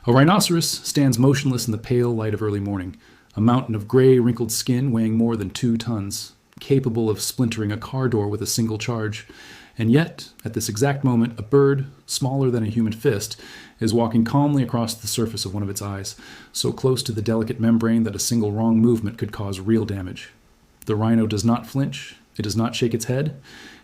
A rhinoceros stands motionless in the pale light of early morning, a mountain of gray, wrinkled skin weighing more than 2 tons, capable of splintering a car door with a single charge. And yet, at this exact moment, a bird, smaller than a human fist, is walking calmly across the surface of one of its eyes, so close to the delicate membrane that a single wrong movement could cause real damage. The rhino does not flinch, it does not shake its head,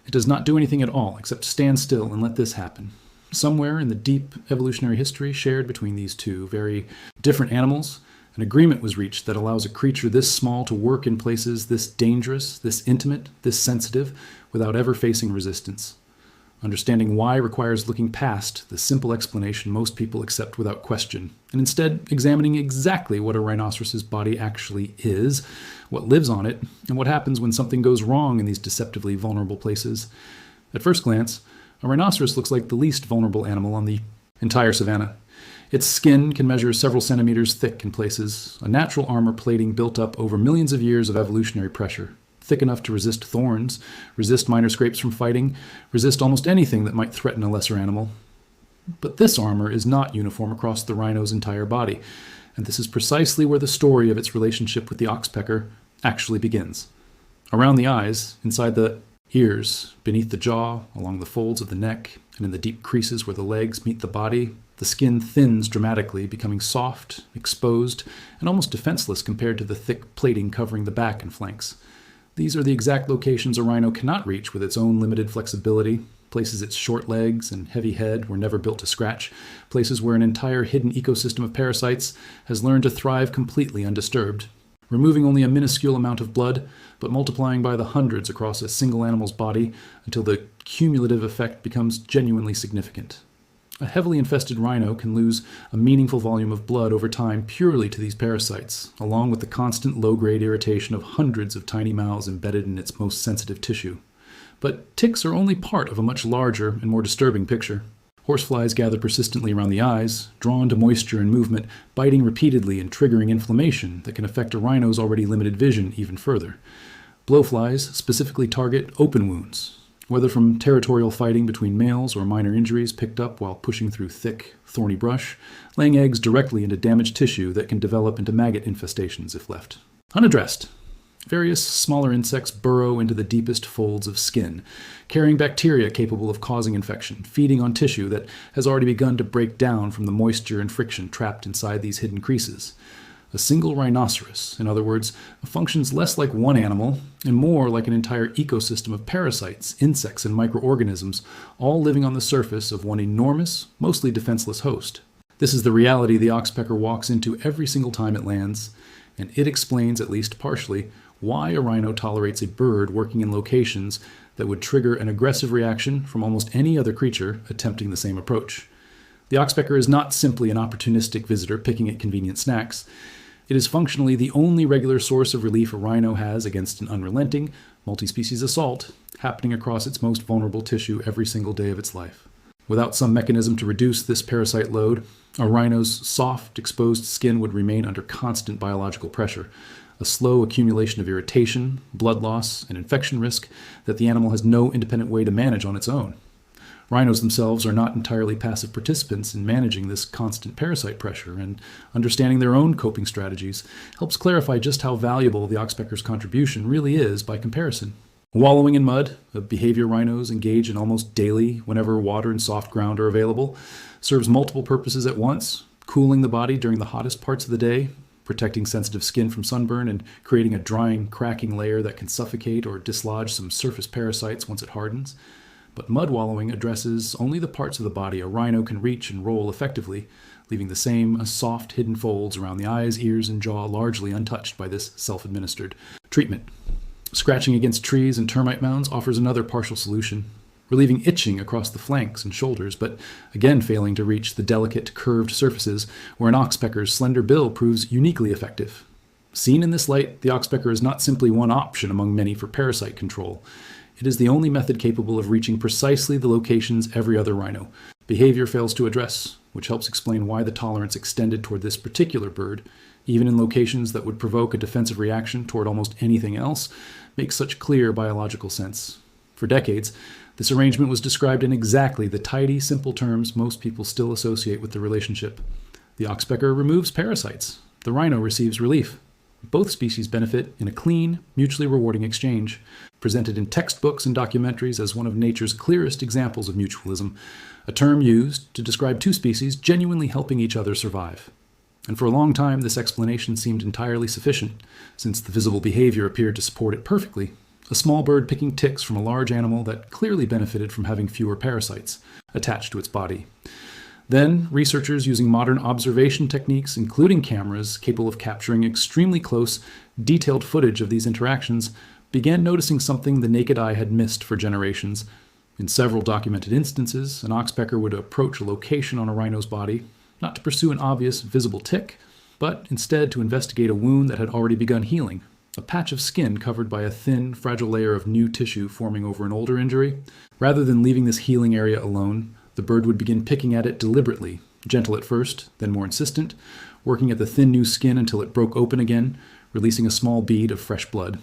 it does not do anything at all except stand still and let this happen. Somewhere in the deep evolutionary history shared between these two very different animals, an agreement was reached that allows a creature this small to work in places this dangerous, this intimate, this sensitive, without ever facing resistance. Understanding why requires looking past the simple explanation most people accept without question, and instead examining exactly what a rhinoceros's body actually is, what lives on it, and what happens when something goes wrong in these deceptively vulnerable places. At first glance, a rhinoceros looks like the least vulnerable animal on the entire savanna. Its skin can measure several centimeters thick in places, a natural armor plating built up over millions of years of evolutionary pressure, thick enough to resist thorns, resist minor scrapes from fighting, resist almost anything that might threaten a lesser animal. But this armor is not uniform across the rhino's entire body, and this is precisely where the story of its relationship with the oxpecker actually begins. Around the eyes, inside the ears, beneath the jaw, along the folds of the neck, and in the deep creases where the legs meet the body, the skin thins dramatically, becoming soft, exposed, and almost defenseless compared to the thick plating covering the back and flanks. These are the exact locations a rhino cannot reach with its own limited flexibility, places its short legs and heavy head were never built to scratch, places where an entire hidden ecosystem of parasites has learned to thrive completely undisturbed, removing only a minuscule amount of blood, but multiplying by the hundreds across a single animal's body until the cumulative effect becomes genuinely significant. A heavily infested rhino can lose a meaningful volume of blood over time purely to these parasites, along with the constant low-grade irritation of hundreds of tiny mouths embedded in its most sensitive tissue. But ticks are only part of a much larger and more disturbing picture. Horseflies gather persistently around the eyes, drawn to moisture and movement, biting repeatedly and triggering inflammation that can affect a rhino's already limited vision even further. Blowflies specifically target open wounds, whether from territorial fighting between males or minor injuries picked up while pushing through thick, thorny brush, laying eggs directly into damaged tissue that can develop into maggot infestations if left unaddressed. Various smaller insects burrow into the deepest folds of skin, carrying bacteria capable of causing infection, feeding on tissue that has already begun to break down from the moisture and friction trapped inside these hidden creases. A single rhinoceros, in other words, functions less like one animal and more like an entire ecosystem of parasites, insects, and microorganisms, all living on the surface of one enormous, mostly defenseless host. This is the reality the oxpecker walks into every single time it lands, and it explains, at least partially, why a rhino tolerates a bird working in locations that would trigger an aggressive reaction from almost any other creature attempting the same approach. The oxpecker is not simply an opportunistic visitor picking at convenient snacks. It is functionally the only regular source of relief a rhino has against an unrelenting, multi-species assault happening across its most vulnerable tissue every single day of its life. Without some mechanism to reduce this parasite load, a rhino's soft, exposed skin would remain under constant biological pressure, a slow accumulation of irritation, blood loss, and infection risk that the animal has no independent way to manage on its own. Rhinos themselves are not entirely passive participants in managing this constant parasite pressure, and understanding their own coping strategies helps clarify just how valuable the oxpecker's contribution really is by comparison. Wallowing in mud, a behavior rhinos engage in almost daily whenever water and soft ground are available, serves multiple purposes at once, cooling the body during the hottest parts of the day, protecting sensitive skin from sunburn, and creating a drying, cracking layer that can suffocate or dislodge some surface parasites once it hardens. But mud wallowing addresses only the parts of the body a rhino can reach and roll effectively, leaving the same soft, hidden folds around the eyes, ears, and jaw largely untouched by this self-administered treatment. Scratching against trees and termite mounds offers another partial solution, relieving itching across the flanks and shoulders, but again failing to reach the delicate, curved surfaces where an oxpecker's slender bill proves uniquely effective. Seen in this light, the oxpecker is not simply one option among many for parasite control. It is the only method capable of reaching precisely the locations every other rhino behavior fails to address, which helps explain why the tolerance extended toward this particular bird, even in locations that would provoke a defensive reaction toward almost anything else, makes such clear biological sense. For decades, this arrangement was described in exactly the tidy, simple terms most people still associate with the relationship. The oxpecker removes parasites. The rhino receives relief. Both species benefit in a clean, mutually rewarding exchange, presented in textbooks and documentaries as one of nature's clearest examples of mutualism, a term used to describe two species genuinely helping each other survive. And for a long time, this explanation seemed entirely sufficient, since the visible behavior appeared to support it perfectly. A small bird picking ticks from a large animal that clearly benefited from having fewer parasites attached to its body. Then, researchers using modern observation techniques, including cameras capable of capturing extremely close, detailed footage of these interactions, began noticing something the naked eye had missed for generations. In several documented instances, an oxpecker would approach a location on a rhino's body, not to pursue an obvious, visible tick, but instead to investigate a wound that had already begun healing, a patch of skin covered by a thin, fragile layer of new tissue forming over an older injury. Rather than leaving this healing area alone, the bird would begin picking at it deliberately, gentle at first, then more insistent, working at the thin new skin until it broke open again, releasing a small bead of fresh blood.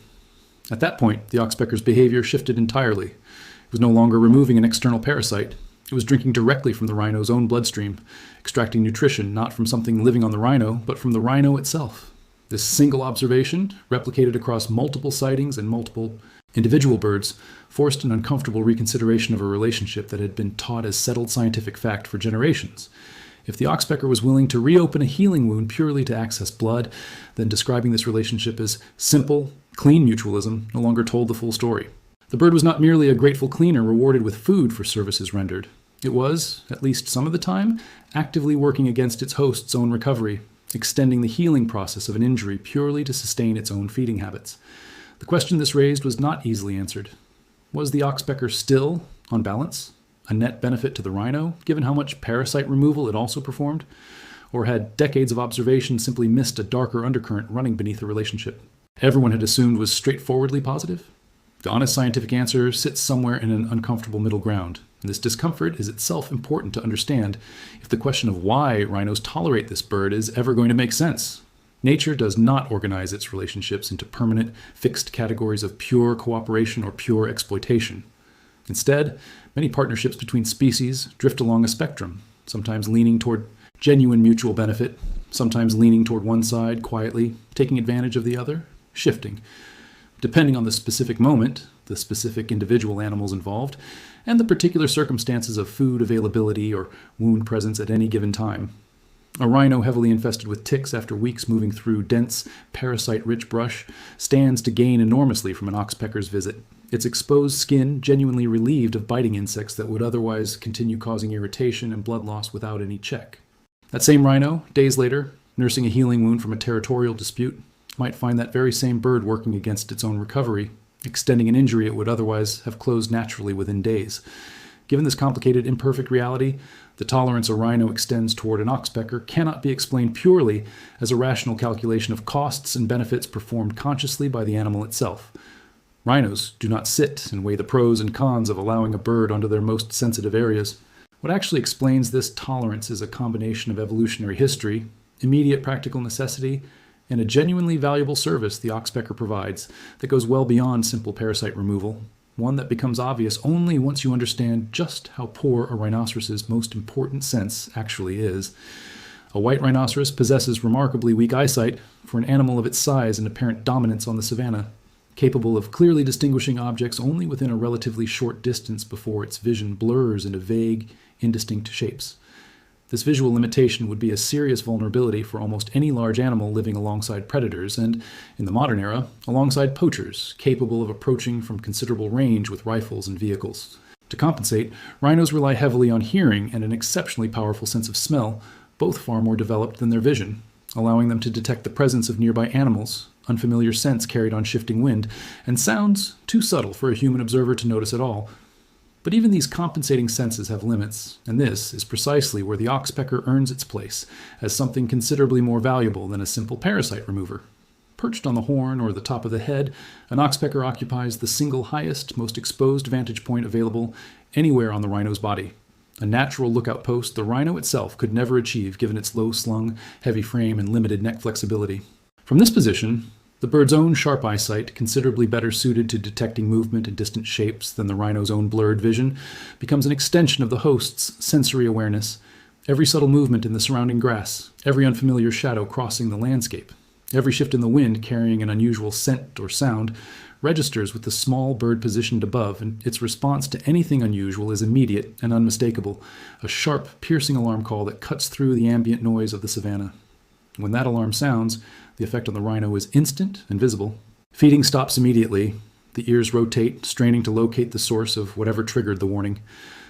At that point, the oxpecker's behavior shifted entirely. It was no longer removing an external parasite. It was drinking directly from the rhino's own bloodstream, extracting nutrition not from something living on the rhino, but from the rhino itself. This single observation, replicated across multiple sightings and multiple individual birds, forced an uncomfortable reconsideration of a relationship that had been taught as settled scientific fact for generations. If the oxpecker was willing to reopen a healing wound purely to access blood, then describing this relationship as simple, clean mutualism no longer told the full story. The bird was not merely a grateful cleaner rewarded with food for services rendered. It was, at least some of the time, actively working against its host's own recovery, extending the healing process of an injury purely to sustain its own feeding habits. The question this raised was not easily answered. Was the oxpecker still, on balance, a net benefit to the rhino, given how much parasite removal it also performed? Or had decades of observation simply missed a darker undercurrent running beneath the relationship everyone had assumed was straightforwardly positive? The honest scientific answer sits somewhere in an uncomfortable middle ground, and this discomfort is itself important to understand if the question of why rhinos tolerate this bird is ever going to make sense. Nature does not organize its relationships into permanent, fixed categories of pure cooperation or pure exploitation. Instead, many partnerships between species drift along a spectrum, sometimes leaning toward genuine mutual benefit, sometimes leaning toward one side quietly, taking advantage of the other, shifting, depending on the specific moment, the specific individual animals involved, and the particular circumstances of food availability or wound presence at any given time. A rhino heavily infested with ticks after weeks moving through dense, parasite-rich brush stands to gain enormously from an oxpecker's visit, its exposed skin genuinely relieved of biting insects that would otherwise continue causing irritation and blood loss without any check. That same rhino, days later, nursing a healing wound from a territorial dispute, might find that very same bird working against its own recovery, extending an injury it would otherwise have closed naturally within days. Given this complicated, imperfect reality, the tolerance a rhino extends toward an oxpecker cannot be explained purely as a rational calculation of costs and benefits performed consciously by the animal itself. Rhinos do not sit and weigh the pros and cons of allowing a bird onto their most sensitive areas. What actually explains this tolerance is a combination of evolutionary history, immediate practical necessity, and a genuinely valuable service the oxpecker provides that goes well beyond simple parasite removal, one that becomes obvious only once you understand just how poor a rhinoceros's most important sense actually is. A white rhinoceros possesses remarkably weak eyesight for an animal of its size and apparent dominance on the savanna, capable of clearly distinguishing objects only within a relatively short distance before its vision blurs into vague, indistinct shapes. This visual limitation would be a serious vulnerability for almost any large animal living alongside predators and, in the modern era, alongside poachers capable of approaching from considerable range with rifles and vehicles. To compensate, rhinos rely heavily on hearing and an exceptionally powerful sense of smell, both far more developed than their vision, allowing them to detect the presence of nearby animals, unfamiliar scents carried on shifting wind, and sounds too subtle for a human observer to notice at all. But even these compensating senses have limits, and this is precisely where the oxpecker earns its place as something considerably more valuable than a simple parasite remover. Perched on the horn or the top of the head, an oxpecker occupies the single highest, most exposed vantage point available anywhere on the rhino's body. A natural lookout post the rhino itself could never achieve given its low-slung, heavy frame and limited neck flexibility. From this position, the bird's own sharp eyesight, considerably better suited to detecting movement and distant shapes than the rhino's own blurred vision, becomes an extension of the host's sensory awareness, Every subtle movement in the surrounding grass, every unfamiliar shadow crossing the landscape, every shift in the wind carrying an unusual scent or sound registers with the small bird positioned above, and its response to anything unusual is immediate and unmistakable, a sharp, piercing alarm call that cuts through the ambient noise of the savanna. When that alarm sounds, the effect on the rhino is instant and visible. Feeding stops immediately. The ears rotate, straining to locate the source of whatever triggered the warning.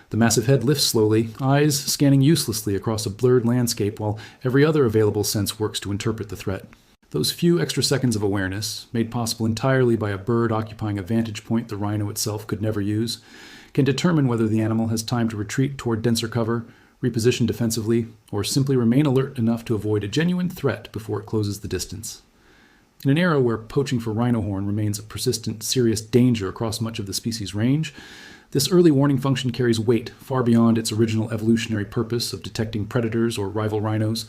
The massive head lifts slowly, eyes scanning uselessly across a blurred landscape while every other available sense works to interpret the threat. Those few extra seconds of awareness, made possible entirely by a bird occupying a vantage point the rhino itself could never use, can determine whether the animal has time to retreat toward denser cover, reposition defensively, or simply remain alert enough to avoid a genuine threat before it closes the distance. In an era where poaching for rhino horn remains a persistent, serious danger across much of the species' range, this early warning function carries weight far beyond its original evolutionary purpose of detecting predators or rival rhinos.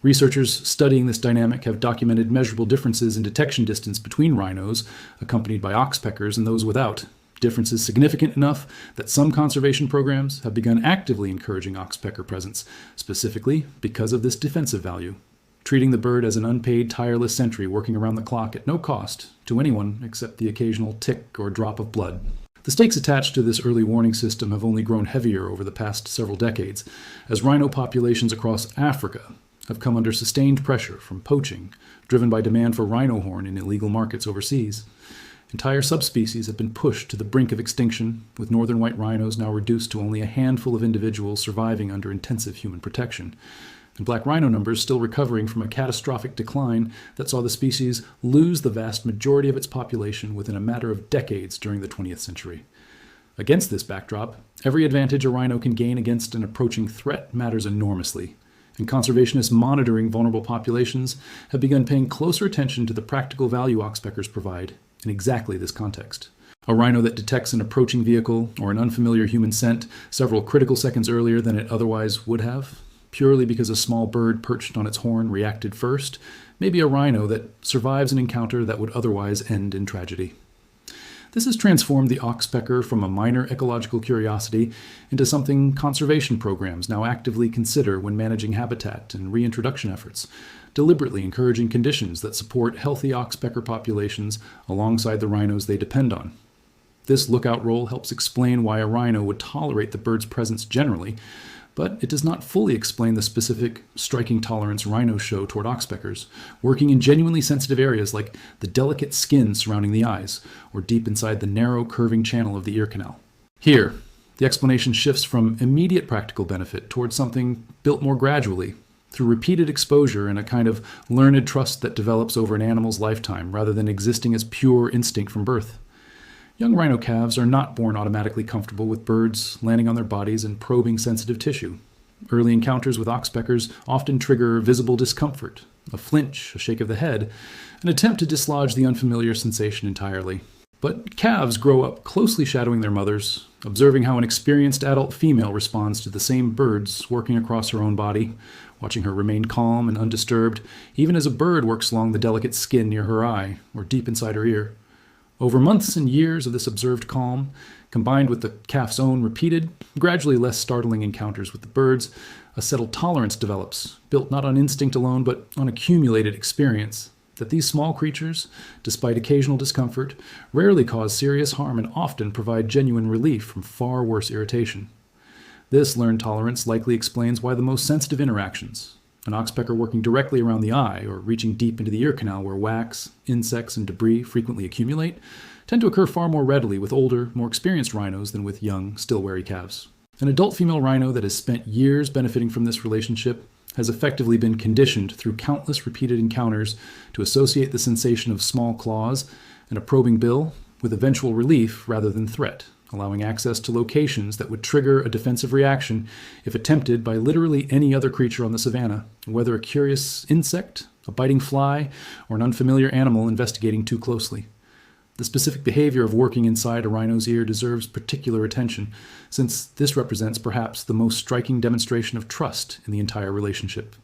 Researchers studying this dynamic have documented measurable differences in detection distance between rhinos, accompanied by oxpeckers, and those without. Differences significant enough that some conservation programs have begun actively encouraging oxpecker presence, specifically because of this defensive value, treating the bird as an unpaid, tireless sentry working around the clock at no cost to anyone except the occasional tick or drop of blood. The stakes attached to this early warning system have only grown heavier over the past several decades, as rhino populations across Africa have come under sustained pressure from poaching, driven by demand for rhino horn in illegal markets overseas. Entire subspecies have been pushed to the brink of extinction, with northern white rhinos now reduced to only a handful of individuals surviving under intensive human protection, and black rhino numbers still recovering from a catastrophic decline that saw the species lose the vast majority of its population within a matter of decades during the 20th century. Against this backdrop, every advantage a rhino can gain against an approaching threat matters enormously, and conservationists monitoring vulnerable populations have begun paying closer attention to the practical value oxpeckers provide in exactly this context. A rhino that detects an approaching vehicle or an unfamiliar human scent several critical seconds earlier than it otherwise would have, purely because a small bird perched on its horn reacted first, may be a rhino that survives an encounter that would otherwise end in tragedy. This has transformed the oxpecker from a minor ecological curiosity into something conservation programs now actively consider when managing habitat and reintroduction efforts, deliberately encouraging conditions that support healthy oxpecker populations alongside the rhinos they depend on. This lookout role helps explain why a rhino would tolerate the bird's presence generally, but it does not fully explain the specific, striking tolerance rhinos show toward oxpeckers, working in genuinely sensitive areas like the delicate skin surrounding the eyes, or deep inside the narrow, curving channel of the ear canal. Here, the explanation shifts from immediate practical benefit towards something built more gradually, through repeated exposure and a kind of learned trust that develops over an animal's lifetime, rather than existing as pure instinct from birth. Young rhino calves are not born automatically comfortable with birds landing on their bodies and probing sensitive tissue. Early encounters with oxpeckers often trigger visible discomfort, a flinch, a shake of the head, an attempt to dislodge the unfamiliar sensation entirely. But calves grow up closely shadowing their mothers, observing how an experienced adult female responds to the same birds working across her own body, watching her remain calm and undisturbed, even as a bird works along the delicate skin near her eye or deep inside her ear. Over months and years of this observed calm, combined with the calf's own repeated, gradually less startling encounters with the birds, a settled tolerance develops, built not on instinct alone but on accumulated experience, that these small creatures, despite occasional discomfort, rarely cause serious harm and often provide genuine relief from far worse irritation. This learned tolerance likely explains why the most sensitive interactions, an oxpecker working directly around the eye or reaching deep into the ear canal where wax, insects, and debris frequently accumulate, tend to occur far more readily with older, more experienced rhinos than with young, still wary calves. An adult female rhino that has spent years benefiting from this relationship has effectively been conditioned through countless repeated encounters to associate the sensation of small claws and a probing bill with eventual relief rather than threat, allowing access to locations that would trigger a defensive reaction if attempted by literally any other creature on the savanna, whether a curious insect, a biting fly, or an unfamiliar animal investigating too closely. The specific behavior of working inside a rhino's ear deserves particular attention, since this represents perhaps the most striking demonstration of trust in the entire relationship.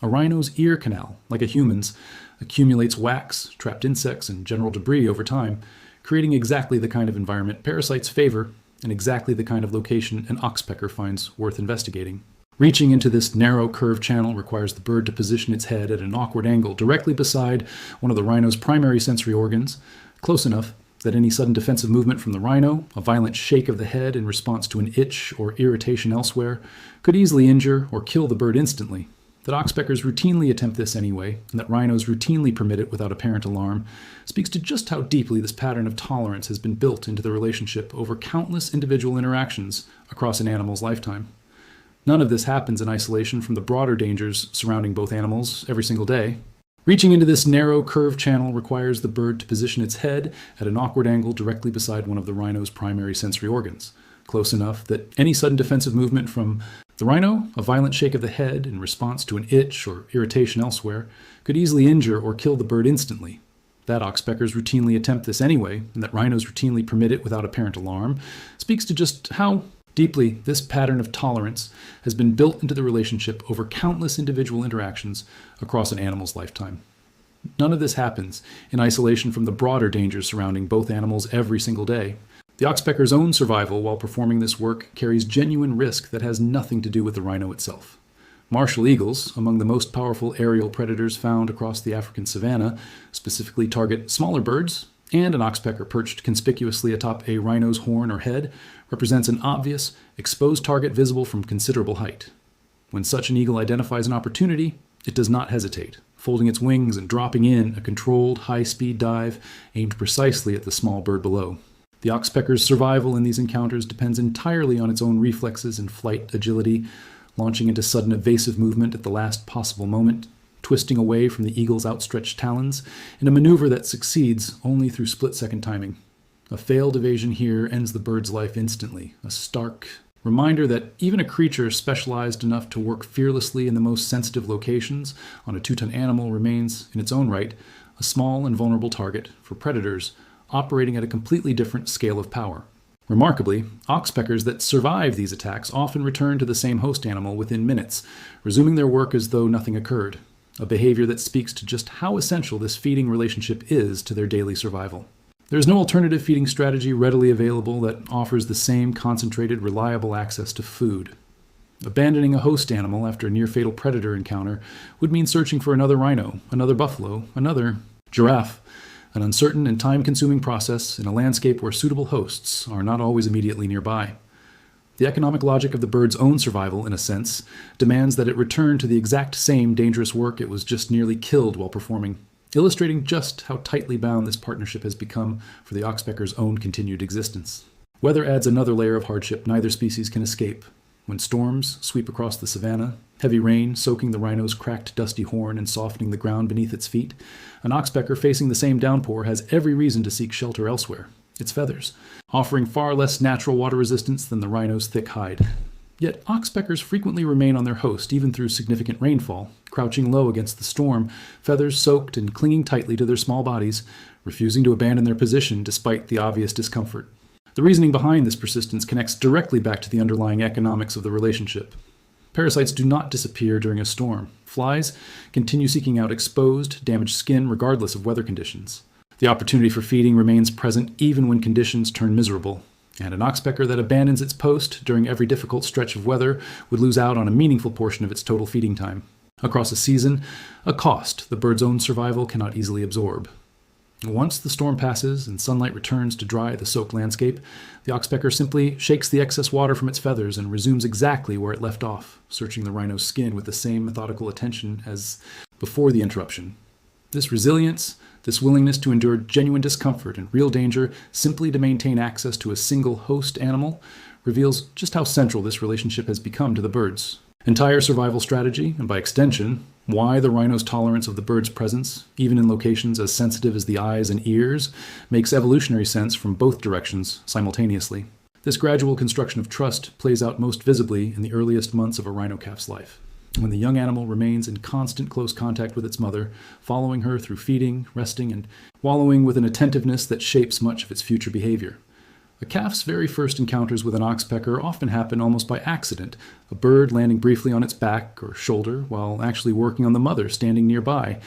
A rhino's ear canal, like a human's, accumulates wax, trapped insects, and general debris over time, creating exactly the kind of environment parasites favor and exactly the kind of location an oxpecker finds worth investigating. Reaching into this narrow curved channel requires the bird to position its head at an awkward angle directly beside one of the rhino's primary sensory organs, close enough that any sudden defensive movement from the rhino, a violent shake of the head in response to an itch or irritation elsewhere, could easily injure or kill the bird instantly. That oxpeckers routinely attempt this anyway, and that rhinos routinely permit it without apparent alarm, speaks to just how deeply this pattern of tolerance has been built into the relationship over countless individual interactions across an animal's lifetime. None of this happens in isolation from the broader dangers surrounding both animals every single day. Reaching into this narrow curved channel requires the bird to position its head at an awkward angle directly beside one of the rhino's primary sensory organs, close enough that any sudden defensive movement from the rhino, a violent shake of the head in response to an itch or irritation elsewhere, could easily injure or kill the bird instantly. That oxpeckers routinely attempt this anyway, and that rhinos routinely permit it without apparent alarm, speaks to just how deeply this pattern of tolerance has been built into the relationship over countless individual interactions across an animal's lifetime. None of this happens in isolation from the broader dangers surrounding both animals every single day. The oxpecker's own survival while performing this work carries genuine risk that has nothing to do with the rhino itself. Martial eagles, among the most powerful aerial predators found across the African savanna, specifically target smaller birds, and an oxpecker perched conspicuously atop a rhino's horn or head represents an obvious, exposed target visible from considerable height. When such an eagle identifies an opportunity, it does not hesitate, folding its wings and dropping in a controlled, high-speed dive aimed precisely at the small bird below. The oxpecker's survival in these encounters depends entirely on its own reflexes and flight agility, launching into sudden evasive movement at the last possible moment, twisting away from the eagle's outstretched talons in a maneuver that succeeds only through split-second timing. A failed evasion here ends the bird's life instantly, a stark reminder that even a creature specialized enough to work fearlessly in the most sensitive locations on a 2-ton animal remains, in its own right, a small and vulnerable target for predators operating at a completely different scale of power. Remarkably, oxpeckers that survive these attacks often return to the same host animal within minutes, resuming their work as though nothing occurred, a behavior that speaks to just how essential this feeding relationship is to their daily survival. There is no alternative feeding strategy readily available that offers the same concentrated, reliable access to food. Abandoning a host animal after a near-fatal predator encounter would mean searching for another rhino, another buffalo, another giraffe, an uncertain and time-consuming process in a landscape where suitable hosts are not always immediately nearby. The economic logic of the bird's own survival, in a sense, demands that it return to the exact same dangerous work it was just nearly killed while performing, illustrating just how tightly bound this partnership has become for the oxpecker's own continued existence. Weather adds another layer of hardship neither species can escape. When storms sweep across the savanna, heavy rain soaking the rhino's cracked, dusty horn and softening the ground beneath its feet, an oxpecker facing the same downpour has every reason to seek shelter elsewhere, its feathers, offering far less natural water resistance than the rhino's thick hide. Yet oxpeckers frequently remain on their host even through significant rainfall, crouching low against the storm, feathers soaked and clinging tightly to their small bodies, refusing to abandon their position despite the obvious discomfort. The reasoning behind this persistence connects directly back to the underlying economics of the relationship. Parasites do not disappear during a storm. Flies continue seeking out exposed, damaged skin regardless of weather conditions. The opportunity for feeding remains present even when conditions turn miserable, and an oxpecker that abandons its post during every difficult stretch of weather would lose out on a meaningful portion of its total feeding time. Across a season, a cost the bird's own survival cannot easily absorb. Once the storm passes and sunlight returns to dry the soaked landscape, the oxpecker simply shakes the excess water from its feathers and resumes exactly where it left off, searching the rhino's skin with the same methodical attention as before the interruption. This resilience, this willingness to endure genuine discomfort and real danger simply to maintain access to a single host animal, reveals just how central this relationship has become to the bird's entire survival strategy, and by extension, why the rhino's tolerance of the bird's presence, even in locations as sensitive as the eyes and ears, makes evolutionary sense from both directions simultaneously. This gradual construction of trust plays out most visibly in the earliest months of a rhino calf's life, when the young animal remains in constant close contact with its mother, following her through feeding, resting, and wallowing with an attentiveness that shapes much of its future behavior. A calf's very first encounters with an oxpecker often happen almost by accident, a bird landing briefly on its back or shoulder while actually working on the mother standing nearby,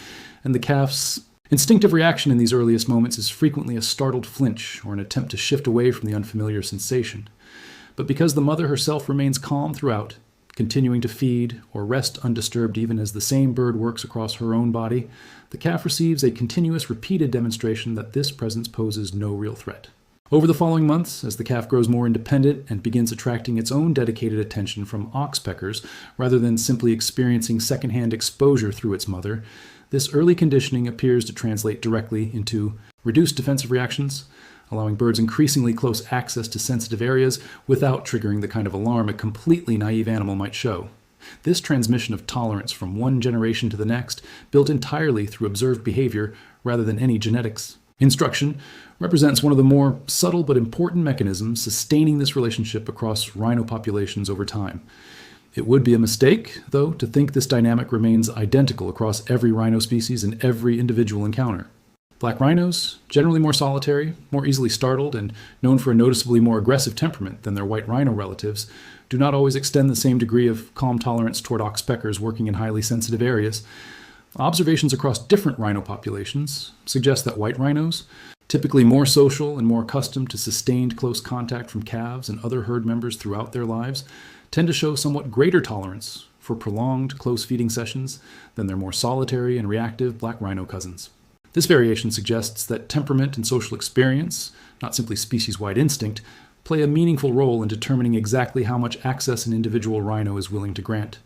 and the calf's instinctive reaction in these earliest moments is frequently a startled flinch or an attempt to shift away from the unfamiliar sensation. But because the mother herself remains calm throughout, continuing to feed or rest undisturbed even as the same bird works across her own body, the calf receives a continuous, repeated demonstration that this presence poses no real threat. Over the following months, as the calf grows more independent and begins attracting its own dedicated attention from oxpeckers rather than simply experiencing secondhand exposure through its mother, this early conditioning appears to translate directly into reduced defensive reactions, allowing birds increasingly close access to sensitive areas without triggering the kind of alarm a completely naive animal might show. This transmission of tolerance from one generation to the next, built entirely through observed behavior rather than any genetics. Instruction represents one of the more subtle but important mechanisms sustaining this relationship across rhino populations over time. It would be a mistake, though, to think this dynamic remains identical across every rhino species and every individual encounter. Black rhinos, generally more solitary, more easily startled, and known for a noticeably more aggressive temperament than their white rhino relatives, do not always extend the same degree of calm tolerance toward oxpeckers working in highly sensitive areas. Observations across different rhino populations suggest that white rhinos, typically more social and more accustomed to sustained close contact from calves and other herd members throughout their lives, tend to show somewhat greater tolerance for prolonged close feeding sessions than their more solitary and reactive black rhino cousins. This variation suggests that temperament and social experience, not simply species-wide instinct, play a meaningful role in determining exactly how much access an individual rhino is willing to grant,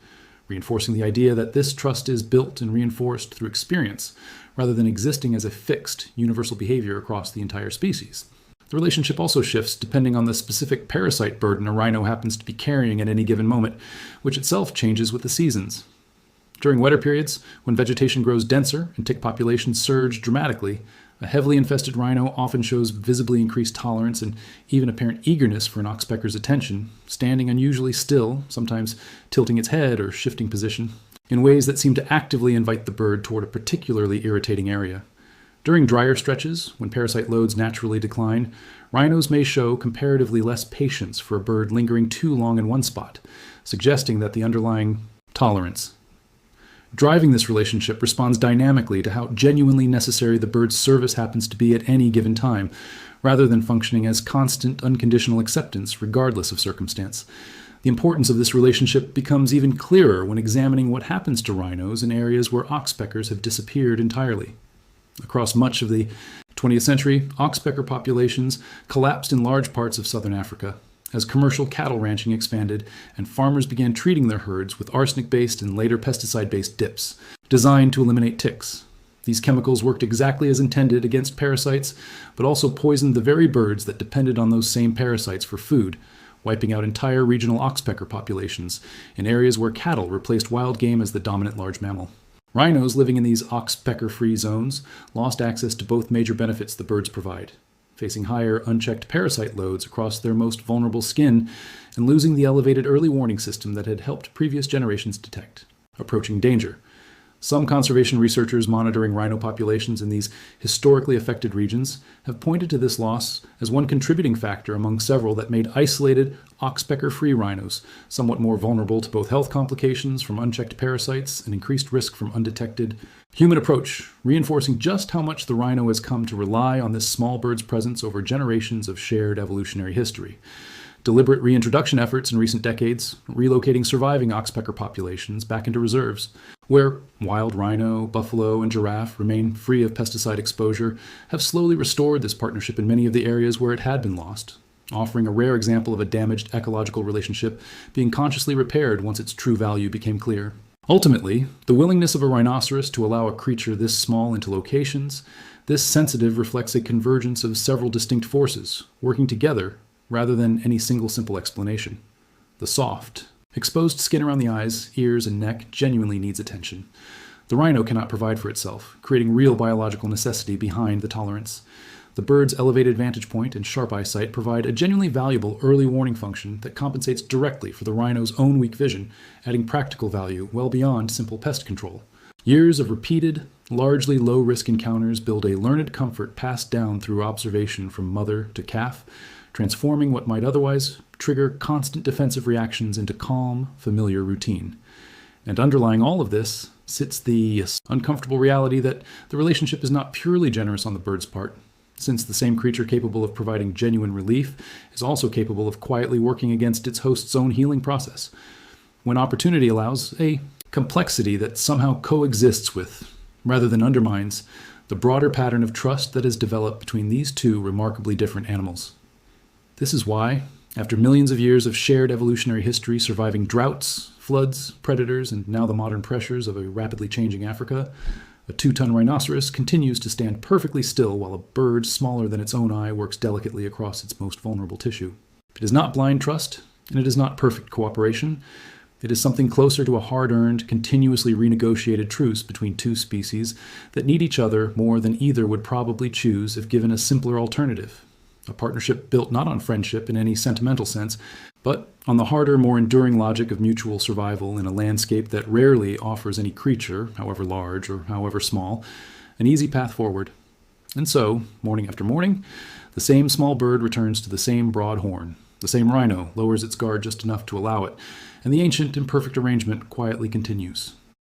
reinforcing the idea that this trust is built and reinforced through experience, rather than existing as a fixed, universal behavior across the entire species. The relationship also shifts depending on the specific parasite burden a rhino happens to be carrying at any given moment, which itself changes with the seasons. During wetter periods, when vegetation grows denser and tick populations surge dramatically, a heavily infested rhino often shows visibly increased tolerance and even apparent eagerness for an oxpecker's attention, standing unusually still, sometimes tilting its head or shifting position, in ways that seem to actively invite the bird toward a particularly irritating area. During drier stretches, when parasite loads naturally decline, rhinos may show comparatively less patience for a bird lingering too long in one spot, suggesting that the underlying tolerance driving this relationship responds dynamically to how genuinely necessary the bird's service happens to be at any given time, rather than functioning as constant, unconditional acceptance regardless of circumstance. The importance of this relationship becomes even clearer when examining what happens to rhinos in areas where oxpeckers have disappeared entirely. Across much of the 20th century, oxpecker populations collapsed in large parts of southern Africa as commercial cattle ranching expanded and farmers began treating their herds with arsenic-based and later pesticide-based dips, designed to eliminate ticks. These chemicals worked exactly as intended against parasites, but also poisoned the very birds that depended on those same parasites for food, wiping out entire regional oxpecker populations in areas where cattle replaced wild game as the dominant large mammal. Rhinos living in these oxpecker-free zones lost access to both major benefits the birds provide, facing higher unchecked parasite loads across their most vulnerable skin and losing the elevated early warning system that had helped previous generations detect approaching danger. Some conservation researchers monitoring rhino populations in these historically affected regions have pointed to this loss as one contributing factor among several that made isolated, oxpecker-free rhinos somewhat more vulnerable to both health complications from unchecked parasites and increased risk from undetected human approach, reinforcing just how much the rhino has come to rely on this small bird's presence over generations of shared evolutionary history. Deliberate reintroduction efforts in recent decades, relocating surviving oxpecker populations back into reserves, where wild rhino, buffalo, and giraffe remain free of pesticide exposure, have slowly restored this partnership in many of the areas where it had been lost, offering a rare example of a damaged ecological relationship being consciously repaired once its true value became clear. Ultimately, the willingness of a rhinoceros to allow a creature this small into locations, this sensitive reflects a convergence of several distinct forces, working together rather than any single simple explanation. The soft, exposed skin around the eyes, ears, and neck genuinely needs attention. The rhino cannot provide for itself, creating real biological necessity behind the tolerance. The bird's elevated vantage point and sharp eyesight provide a genuinely valuable early warning function that compensates directly for the rhino's own weak vision, adding practical value well beyond simple pest control. Years of repeated, largely low-risk encounters build a learned comfort passed down through observation from mother to calf, transforming what might otherwise trigger constant defensive reactions into calm, familiar routine. And underlying all of this sits the uncomfortable reality that the relationship is not purely generous on the bird's part, since the same creature capable of providing genuine relief is also capable of quietly working against its host's own healing process. when opportunity allows, a complexity that somehow coexists with, rather than undermines, the broader pattern of trust that has developed between these two remarkably different animals. This is why, after millions of years of shared evolutionary history surviving droughts, floods, predators, and now the modern pressures of a rapidly changing Africa, a 2-ton rhinoceros continues to stand perfectly still while a bird smaller than its own eye works delicately across its most vulnerable tissue. It is not blind trust, and it is not perfect cooperation. It is something closer to a hard-earned, continuously renegotiated truce between two species that need each other more than either would probably choose if given a simpler alternative. A partnership built not on friendship in any sentimental sense, but on the harder, more enduring logic of mutual survival in a landscape that rarely offers any creature, however large or however small, an easy path forward. And so, morning after morning, the same small bird returns to the same broad horn. The same rhino lowers its guard just enough to allow it, and the ancient imperfect arrangement quietly continues.